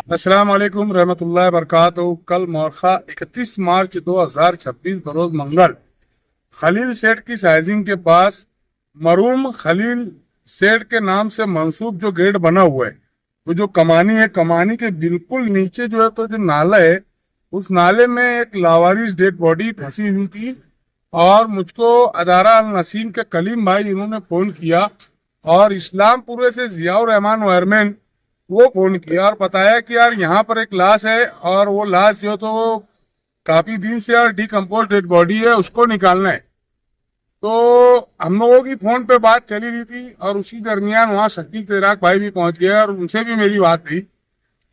अस्सलाम वालेकुम रहमतुल्लाहि बरकातहू। कल मौखा 31 मार्च 2026 बरोज मंगल खलील सेठ की साइजिंग के पास मरूम खलील सेठ के नाम से मंसूब जो गेट बना हुआ है, वो जो कमानी है, कमानी के बिल्कुल नीचे जो है तो जो नाला है, उस नाले में एक लावारिस डेड बॉडी फंसी हुई थी। और मुझको अदारा अल नसीम के कलीम भाई इन्होंने फोन किया और इस्लामपुरे से जियाउर रहमान वायरमैन वो फोन किया और बताया कि यार यहाँ पर एक लाश है और वो लाश जो तो काफी दिन से यार डिकम्पोज डेड बॉडी है, उसको निकालना है। तो हम लोगों की फोन पे बात चली रही थी और उसी दरमियान वहाँ शकील तेराक भाई भी पहुंच गए और उनसे भी मेरी बात थी।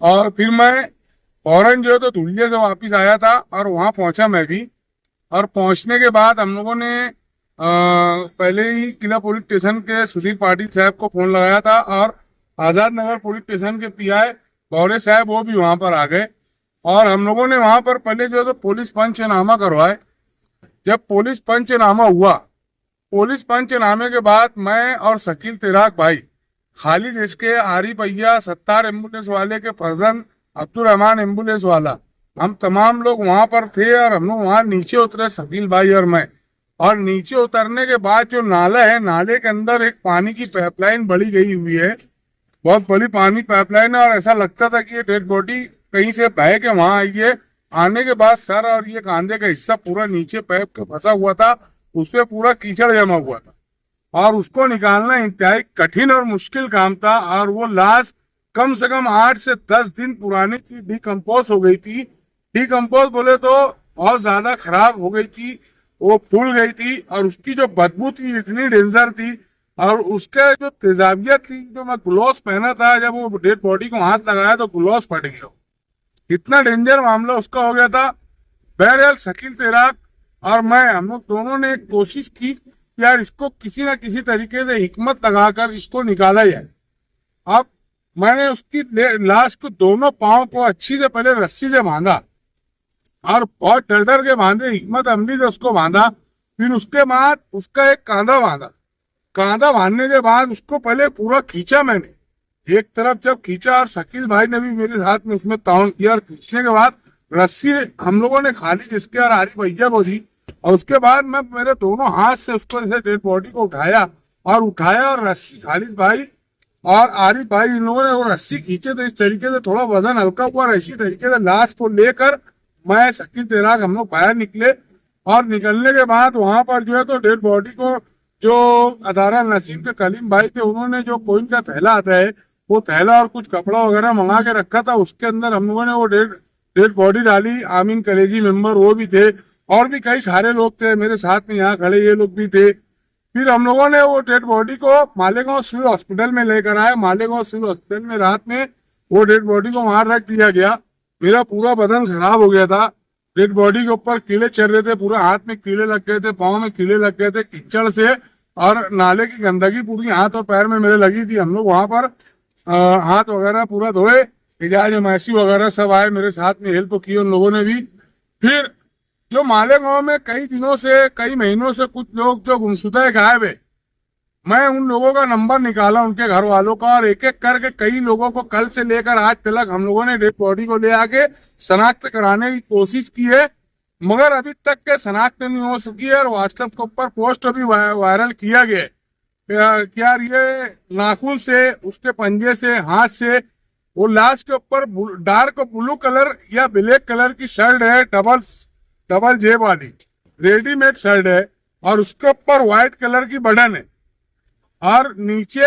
और फिर मैं फौरन जो है तो धुलिया से वापिस आया था और वहाँ पहुंचा मैं भी। और पहुंचने के बाद हम लोगों ने पहले ही किला पुलिस स्टेशन के सुधीर पाटिल साहब को फोन लगाया था और आजाद नगर पुलिस स्टेशन के पीआई बौरे साहब वो भी वहां पर आ गए। और हम लोगों ने वहां पर पहले जो है तो पुलिस पंचनामा करवाए। जब पुलिस पंचनामा हुआ, पुलिस पंचनामे के बाद मैं और शकील तेराक भाई, खालिद इसके, आरिफ भैया, सत्तार एम्बुलेंस वाले के फर्जन, अब्दुल रहमान एम्बुलेंस वाला, हम तमाम लोग वहां पर थे और हम लोग वहां नीचे उतरे, शकील भाई और मैं। और नीचे उतरने के बाद जो नाला है, नाले के अंदर एक पानी की पाइपलाइन बड़ी गई हुई है, बहुत बड़ी पानी पाइपलाइन है। और ऐसा लगता था कि ये डेड बॉडी कहीं से बह के वहां आई है। आने के बाद सर और ये कांधे का हिस्सा पूरा नीचे पाइप के फंसा हुआ था, उसपे पूरा कीचड़ जमा हुआ था और उसको निकालना इंतहाई कठिन और मुश्किल काम था। और वो लाश कम से कम 8 से 10 दिन पुरानी थी, डिकम्पोज हो गई थी। डिकम्पोज बोले तो बहुत ज्यादा खराब हो गई थी, वो फूल गई थी और उसकी जो बदबू थी इतनी डेंजर थी। और उसके जो तेजाबियत थी, जो मैं ग्लोव्स पहना था, जब वो डेड बॉडी को हाथ लगाया तो ग्लोव्स फट गया, इतना डेंजर मामला उसका हो गया था। बहरहाल शकील तेराक और मैं, हम लोग दोनों ने कोशिश की कि यार इसको किसी ना किसी तरीके से हिकमत लगाकर इसको निकाला जाए। अब मैंने उसकी लाश को दोनों पांव को अच्छी से पहले रस्सी से बांधा और बहुत डर के बांधे, हिकमत अमली से उसको बांधा। फिर उसके बाद उसका एक कांधा बांधा। कांधा बांधने के बाद उसको पहले पूरा खींचा मैंने, एक तरफ जब खींचा और शकील भाई ने भी मेरे साथ में उसमें ताउन किया। और खींचने के बाद रस्सी हम लोगों ने खाली जिसके और आरिफ भैया को दी और उसके बाद मैं मेरे दोनों हाथ से उसको जैसे डेड बॉडी को उठाया और रस्सी खालिद भाई और आरिफ भाई इन लोगों ने वो रस्सी खींचे तो इस तरीके से थोड़ा वजन हल्का हुआ और इसी तरीके से लाश को लेकर मैं, शकील तेराक, हम लोग बाहर निकले। और निकलने के बाद वहां पर जो है तो डेड बॉडी को जो अदारा नसीम के कलीम भाई थे, उन्होंने जो कोइन का थैला आता है, वो थैला और कुछ कपड़ा वगैरह मंगा के रखा था, उसके अंदर हम लोगों ने वो डेड बॉडी डाली। आमीन कलेजी मेंबर वो भी थे और भी कई सारे लोग थे मेरे साथ में, यहाँ खड़े ये लोग भी थे। फिर हम लोगों ने वो डेड बॉडी को मालेगांव सिविल हॉस्पिटल में लेकर आए। मालेगांव सिविल हॉस्पिटल में रात में वो डेड बॉडी को वहां रख दिया गया। मेरा पूरा बदन खराब हो गया था, डेड बॉडी के ऊपर कीड़े चल रहे थे, पूरा हाथ में कीड़े लग गए थे, पाँव में कीड़े लग गए थे कीचड़ से, और नाले की गंदगी पूरी हाथ और पैर में मेरे लगी थी। हम लोग वहां पर हाथ वगैरह पूरा धोए, इजाज मैसी वगैरह सब आए मेरे साथ में, हेल्प की उन लोगों ने भी। फिर जो मालेगांव में कई दिनों से, कई महीनों से कुछ लोग जो गुमशुदा गायब है, मैं उन लोगों का नंबर निकाला, उनके घर वालों का, और एक एक करके कई लोगों को कल से लेकर आज तक हम लोगों ने डेड बॉडी को ले आके शनाख्त कराने की कोशिश की है, मगर अभी तक के शनाख्त नहीं हो सकी है। और व्हाट्सएप के ऊपर पोस्ट अभी वायरल किया गया कि यार ये नाखून से, उसके पंजे से, हाथ से, वो लाश के ऊपर डार्क ब्लू कलर या ब्लैक कलर की शर्ट है, डबल जेब वाली रेडीमेड शर्ट है, और उसके ऊपर व्हाइट कलर की बटन है। और नीचे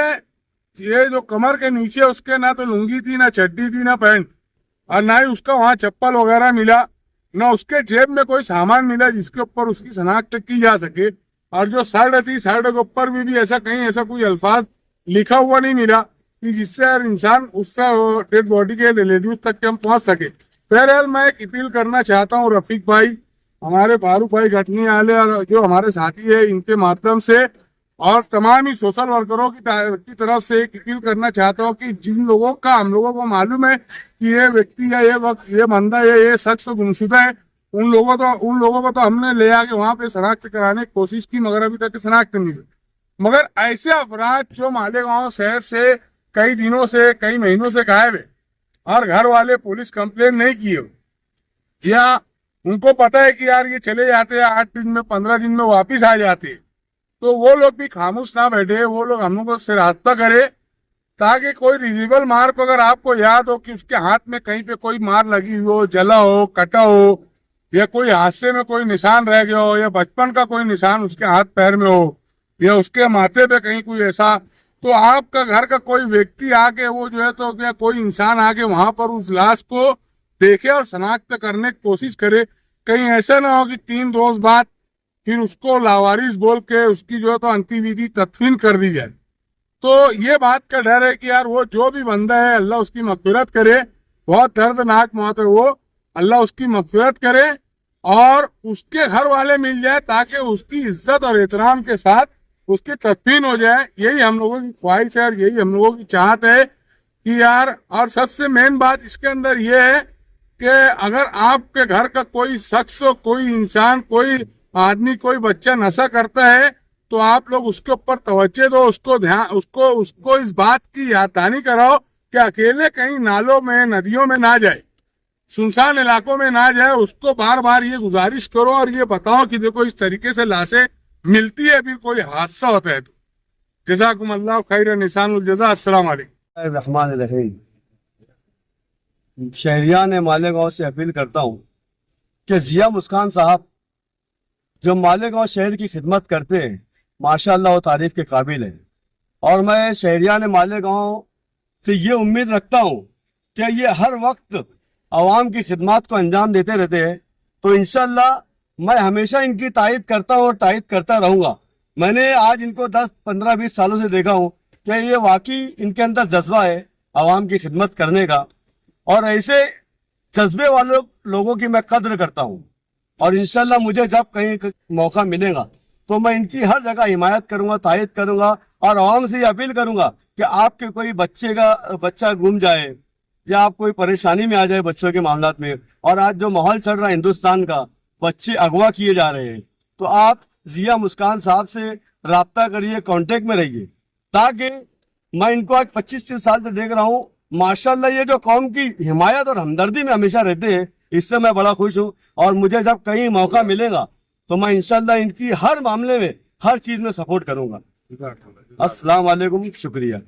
ये जो कमर के नीचे उसके ना तो लुंगी थी, ना चड्डी थी, ना पैंट, और ना ही उसका वहां चप्पल वगैरह मिला, ना उसके जेब में कोई सामान मिला जिसके ऊपर उसकी शनाख्त की जा सके। और जो शर्ट थी, शर्ट के ऊपर भी ऐसा कहीं ऐसा कोई अल्फाज लिखा हुआ नहीं मिला कि जिससे हर इंसान उसका डेड बॉडी के रिलेटिव तक हम पहुंच सके। बहरहाल मैं एक अपील करना चाहता हूँ रफीक भाई, हमारे फारूक भाई घटनी वाले और जो हमारे साथी है, इनके माध्यम से और तमाम ही सोशल वर्करों की तरफ से एक अपील करना चाहता हूँ कि जिन लोगों का हम लोगों को मालूम है कि ये व्यक्ति या ये बंदा या ये शख्स गुमशुदा है, उन लोगों को तो हमने ले आके वहां पे शनाख्त कराने की कोशिश की, मगर अभी तक शनाख्त नहीं हुई। मगर ऐसे अफराद जो मालेगांव शहर से कई दिनों से कई महीनों से गायब है और घर वाले पुलिस कंप्लेन नहीं किए, या उनको पता है कि यार ये चले जाते हैं 8 दिन में 15 दिन में वापिस आ जाते, तो वो लोग भी खामोश ना बैठे, वो लोग हम लोग से रास्ता करे, ताकि कोई विजिबल मार को अगर आपको याद हो कि उसके हाथ में कहीं पे कोई मार लगी हो, जला हो, कटा हो, या कोई हादसे में कोई निशान रह गया हो, या बचपन का कोई निशान उसके हाथ पैर में हो, या उसके माथे पे कहीं कोई ऐसा, तो आपका घर का कोई व्यक्ति आके वो जो है तो क्या कोई इंसान आके वहां पर उस लाश को देखे और शनाख्त करने की कोशिश करे। कहीं ऐसा ना हो कि 3 रोज बाद फिर उसको लावारिस बोल के उसकी जो है तो अंतिम विधि तदफीन कर दी जाए। तो ये बात का डर है कि यार वो जो भी बंदा है अल्लाह उसकी मग़फ़िरत करे, बहुत दर्दनाक मौत है वो, अल्लाह उसकी मग़फ़िरत करे और उसके घर वाले मिल जाए ताकि उसकी इज्जत और एहतराम के साथ उसकी तदफीन हो जाए। यही हम लोगों की ख्वाहिश है और यही हम लोगों की चाहत है कि यार, और सबसे मेन बात इसके अंदर ये है कि अगर आपके घर का कोई शख्स, कोई इंसान, कोई आदमी, कोई बच्चा नशा करता है तो आप लोग उसके ऊपर तवज्जो दो, उसको इस बात की याददानी कराओ कि अकेले कहीं नालों में नदियों में ना जाए, सुनसान इलाकों में ना जाए। उसको बार बार ये गुजारिश करो और ये बताओ कि देखो इस तरीके से लाशें मिलती है, फिर कोई हादसा होता है तो। जज़ाकुम अल्लाह खैर निशानुल जज़ा। अस्सलाम वालेकुम। रहमान रहीम। शहरियान मालेगांव से अपील करता हूँ कि जिया मुस्कान साहब जो मालेगांव शहर की खिदमत करते हैं, माशाअल्लाह वो तारीफ के काबिल है, और मैं शहरियान मालेगांव से ये उम्मीद रखता हूँ कि ये हर वक्त आवाम की खिदमत को अंजाम देते रहते हैं। तो इंशाअल्लाह मैं हमेशा इनकी तायद करता हूँ और तायद करता रहूँगा। मैंने आज इनको 10, 15, 20 सालों से देखा हूँ कि ये वाकई इनके अंदर जज्बा है आवाम की खिदमत करने का, और ऐसे जज्बे वाले लोगों की मैं कद्र करता हूँ। और इंशाल्लाह मुझे जब कहीं मौका मिलेगा तो मैं इनकी हर जगह हिमायत करूंगा, तायद करूंगा, और आवाम से अपील करूंगा कि आपके कोई बच्चा गुम जाए या आप कोई परेशानी में आ जाए बच्चों के मामलात में, और आज जो माहौल चल रहा है हिंदुस्तान का, बच्चे अगवा किए जा रहे हैं, तो आप जिया मुस्कान साहब से राब्ता करिए, कांटेक्ट में रहिए, ताकि मैं इनको आज 25-30 साल से देख रहा हूँ। माशाल्लाह ये जो कौम की हिमायत और हमदर्दी में हमेशा रहते हैं, इससे मैं बड़ा खुश हूँ। और मुझे जब कहीं मौका मिलेगा तो मैं इंशाल्लाह इनकी हर मामले में, हर चीज में सपोर्ट करूंगा। अस्सलाम वालेकुम, शुक्रिया।